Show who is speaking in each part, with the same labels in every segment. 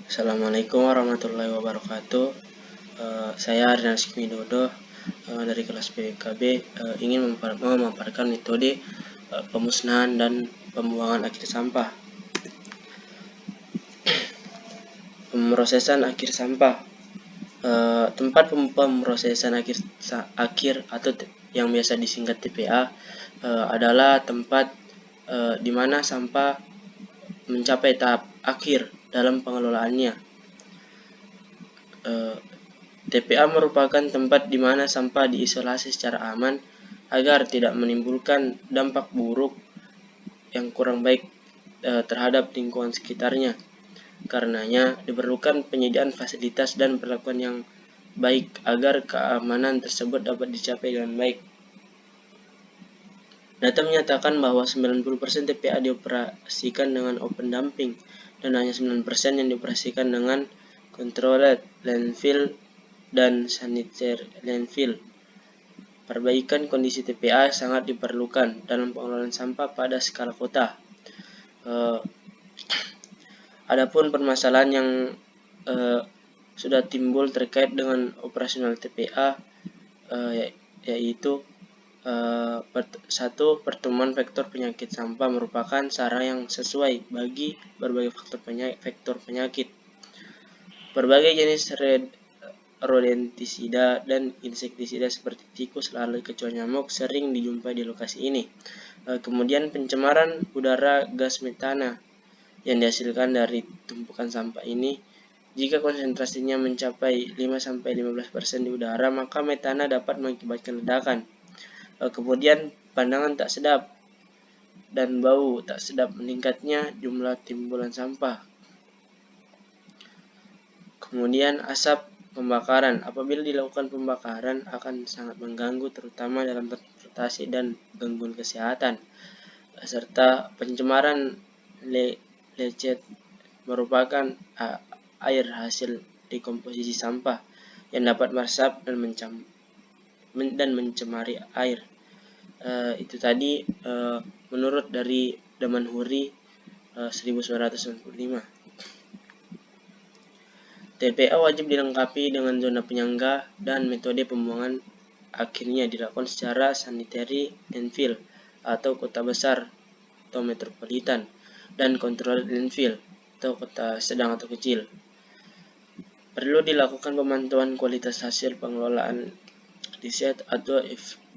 Speaker 1: Assalamualaikum warahmatullahi wabarakatuh. Saya Ardian Widodo dari kelas PKB ingin memaparkan metode pemusnahan dan pembuangan akhir sampah. Pemrosesan akhir sampah. Tempat pemrosesan akhir atau yang biasa disingkat TPA adalah tempat di mana sampah mencapai tahap akhir dalam pengelolaannya. TPA merupakan tempat di mana sampah diisolasi secara aman agar tidak menimbulkan dampak buruk yang kurang baik terhadap lingkungan sekitarnya. Karenanya diperlukan penyediaan fasilitas dan perlakuan yang baik agar keamanan tersebut dapat dicapai dengan baik. Data menyatakan bahwa 90% TPA dioperasikan dengan open dumping dan hanya 9% yang dioperasikan dengan controlled landfill dan sanitary landfill. Perbaikan kondisi TPA sangat diperlukan dalam pengelolaan sampah pada skala kota. Adapun permasalahan yang sudah timbul terkait dengan operasional TPA yaitu satu, pertemuan vektor penyakit sampah merupakan sarana yang sesuai bagi berbagai vektor penyakit. Berbagai jenis rodentisida dan insektisida seperti tikus, lalat, kecoa, nyamuk sering dijumpai di lokasi ini. Kemudian pencemaran udara gas metana yang dihasilkan dari tumpukan sampah ini, jika konsentrasinya mencapai 5-15% di udara, maka metana dapat mengakibatkan ledakan. Kemudian pandangan tak sedap dan bau tak sedap, meningkatnya jumlah timbulan sampah. Kemudian asap pembakaran. Apabila dilakukan pembakaran akan sangat mengganggu terutama dalam transportasi dan gangguan kesehatan. Serta pencemaran lecet merupakan air hasil dekomposisi sampah yang dapat meresap dan mencemari air. Itu tadi menurut dari Damanhuri 1995. TPA wajib dilengkapi dengan zona penyangga dan metode pembuangan akhirnya dilakukan secara sanitary landfill atau kota besar atau metropolitan dan controlled landfill atau kota sedang atau kecil. Perlu dilakukan pemantauan kualitas hasil pengelolaan riset atau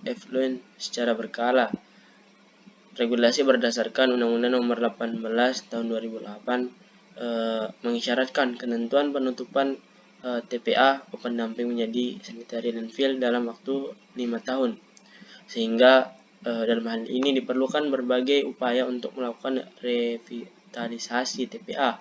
Speaker 1: effluent secara berkala. Regulasi berdasarkan Undang-Undang Nomor 18 Tahun 2008 mengisyaratkan ketentuan penutupan TPA open dumping menjadi sanitary landfill dalam waktu 5 tahun. Sehingga dalam hal ini diperlukan berbagai upaya untuk melakukan revitalisasi TPA.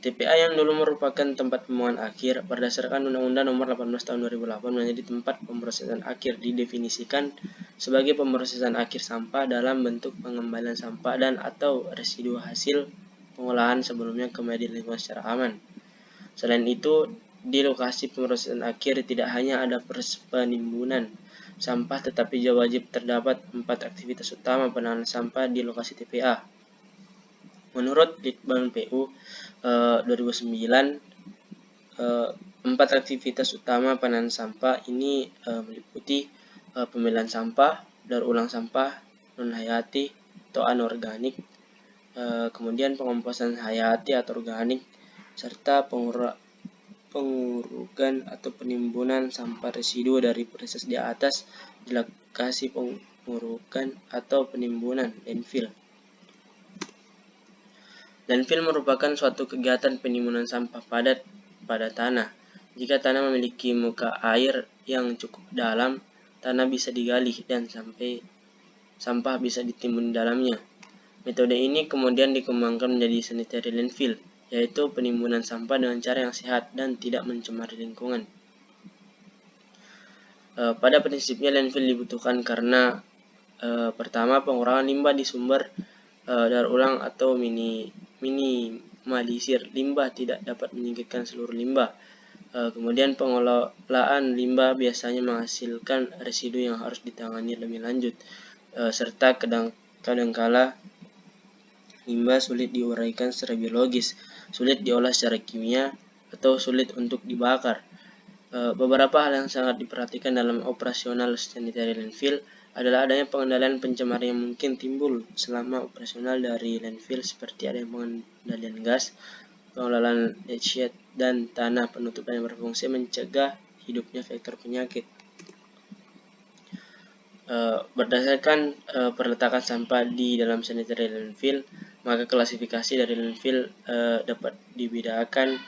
Speaker 1: TPA yang dulu merupakan tempat pembuangan akhir berdasarkan Undang-Undang Nomor 18 Tahun 2008 menjadi tempat pemrosesan akhir, didefinisikan sebagai pemrosesan akhir sampah dalam bentuk pengembalian sampah dan atau residu hasil pengolahan sebelumnya kembali di lingkungan secara aman. Selain itu, di lokasi pemrosesan akhir tidak hanya ada penimbunan sampah, tetapi juga wajib terdapat 4 aktivitas utama penanganan sampah di lokasi TPA. Menurut Litbang PU 2009, 4 aktivitas utama penanganan sampah ini meliputi pemilihan sampah, daur ulang sampah non-hayati atau anorganik, kemudian pengomposan hayati atau organik, serta pengurukan atau penimbunan sampah residu dari proses di atas di lokasi pengurukan atau penimbunan landfill. Landfill merupakan suatu kegiatan penimbunan sampah padat pada tanah. Jika tanah memiliki muka air yang cukup dalam, tanah bisa digali dan sampah bisa ditimbun di dalamnya. Metode ini kemudian dikembangkan menjadi sanitary landfill, yaitu penimbunan sampah dengan cara yang sehat dan tidak mencemari lingkungan. Pada prinsipnya landfill dibutuhkan karena pertama, pengurangan limbah di sumber daur ulang atau minimalisir limbah tidak dapat menyingkirkan seluruh limbah. Kemudian pengelolaan limbah biasanya menghasilkan residu yang harus ditangani lebih lanjut, serta kadangkala limbah sulit diuraikan secara biologis sulit diolah secara kimia, atau sulit untuk dibakar. Beberapa hal yang sangat diperhatikan dalam operasional sanitary landfill adalah adanya pengendalian pencemaran yang mungkin timbul selama operasional dari landfill, seperti adanya pengendalian gas, pengelolaan leachate, dan tanah penutupan yang berfungsi mencegah hidupnya vektor penyakit. Berdasarkan perletakan sampah di dalam sanitary landfill, maka klasifikasi dari landfill dapat dibedakan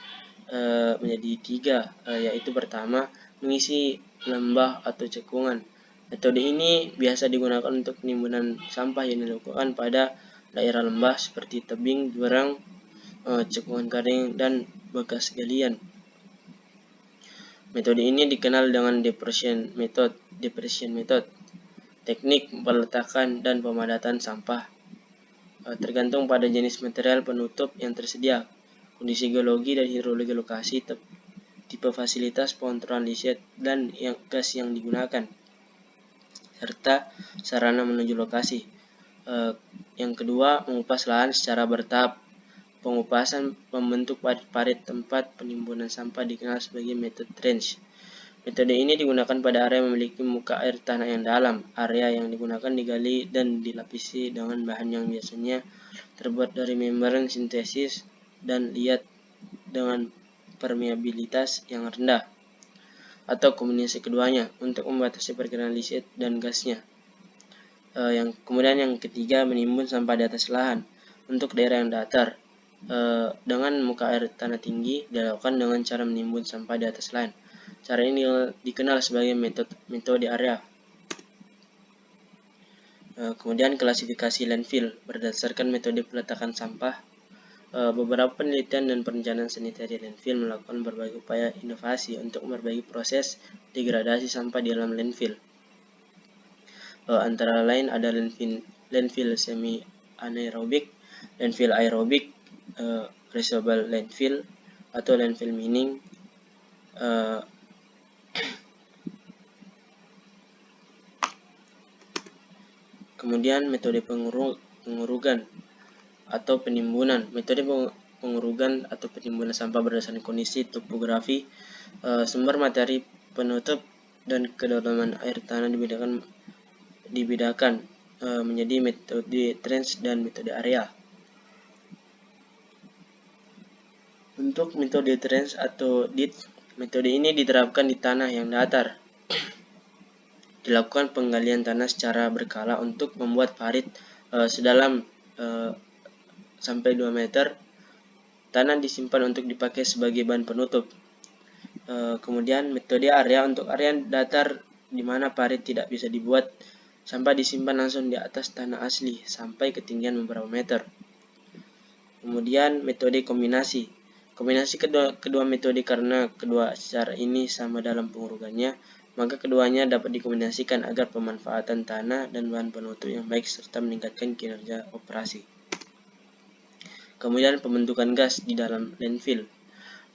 Speaker 1: menjadi 3, yaitu pertama, mengisi lembah atau cekungan. Metode ini biasa digunakan untuk penimbunan sampah yang dilakukan pada daerah lembah seperti tebing, jurang, cekungan kering, dan bekas galian. Metode ini dikenal dengan depression method, teknik peletakan dan pemadatan sampah tergantung pada jenis material penutup yang tersedia, kondisi geologi dan hidrologi lokasi, tipe fasilitas pengontrolan leachate dan gas yang digunakan, serta sarana menuju lokasi. Yang kedua, mengupas lahan secara bertahap. Pengupasan membentuk parit tempat penimbunan sampah dikenal sebagai metode trench. Metode ini digunakan pada area yang memiliki muka air tanah yang dalam. Area yang digunakan digali dan dilapisi dengan bahan yang biasanya terbuat dari membran sintesis dan liat dengan permeabilitas yang rendah, atau kombinasi keduanya untuk membatasi pergerakan leachate dan gasnya. Kemudian yang ketiga, menimbun sampah di atas lahan. Untuk daerah yang datar, dengan muka air tanah tinggi, dilakukan dengan cara menimbun sampah di atas lahan. Cara ini dikenal sebagai metode area. Kemudian klasifikasi landfill berdasarkan metode peletakan sampah. Beberapa penelitian dan perencanaan sanitary landfill melakukan berbagai upaya inovasi untuk memperbaiki proses degradasi sampah di dalam landfill. Antara lain ada landfill semi anaerobik, landfill aerobik, reusable landfill atau landfill mining, kemudian metode pengurugan atau penimbunan. Metode pengurugan atau penimbunan sampah berdasarkan kondisi topografi, sumber materi penutup, dan kedalaman air tanah dibedakan menjadi metode trench dan metode area. Untuk metode trench atau ditch, metode ini diterapkan di tanah yang datar. Dilakukan penggalian tanah secara berkala untuk membuat parit sedalam sampai 2 meter. Tanah disimpan untuk dipakai sebagai bahan penutup. Kemudian metode area, untuk area datar di mana parit tidak bisa dibuat, sampah disimpan langsung di atas tanah asli sampai ketinggian beberapa meter. Kemudian metode kombinasi. Kombinasi kedua metode, karena kedua cara ini sama dalam pengurugannya, maka keduanya dapat dikombinasikan agar pemanfaatan tanah dan bahan penutup yang baik serta meningkatkan kinerja operasi. Kemudian pembentukan gas di dalam landfill.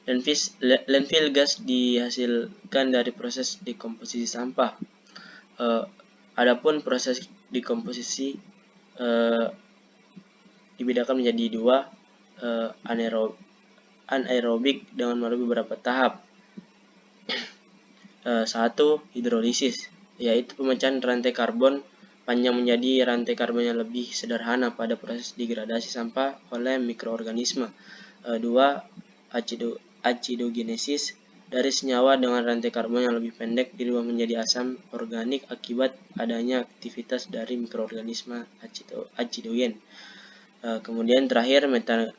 Speaker 1: Landfill gas dihasilkan dari proses dekomposisi sampah. Adapun proses dekomposisi dibedakan menjadi 2, anaerobik dengan melalui beberapa tahap. 1. Hidrolisis, yaitu pemecahan rantai karbon panjang menjadi rantai karbon yang lebih sederhana pada proses degradasi sampah oleh mikroorganisme. 2. Acidogenesis, dari senyawa dengan rantai karbon yang lebih pendek dirubah menjadi asam organik akibat adanya aktivitas dari mikroorganisme acidogen. Kemudian terakhir,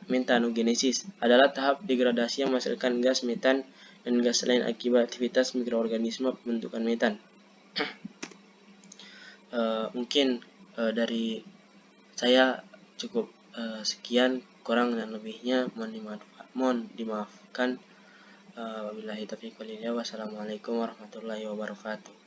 Speaker 1: metanogenesis adalah tahap degradasi yang menghasilkan gas metan dan gas lain akibat aktivitas mikroorganisme pembentukan metan. Mungkin dari saya cukup sekian, kurang dan lebihnya mohon dimaafkan. Wabillahi taufiq wal hidayah. Wassalamualaikum warahmatullahi wabarakatuh.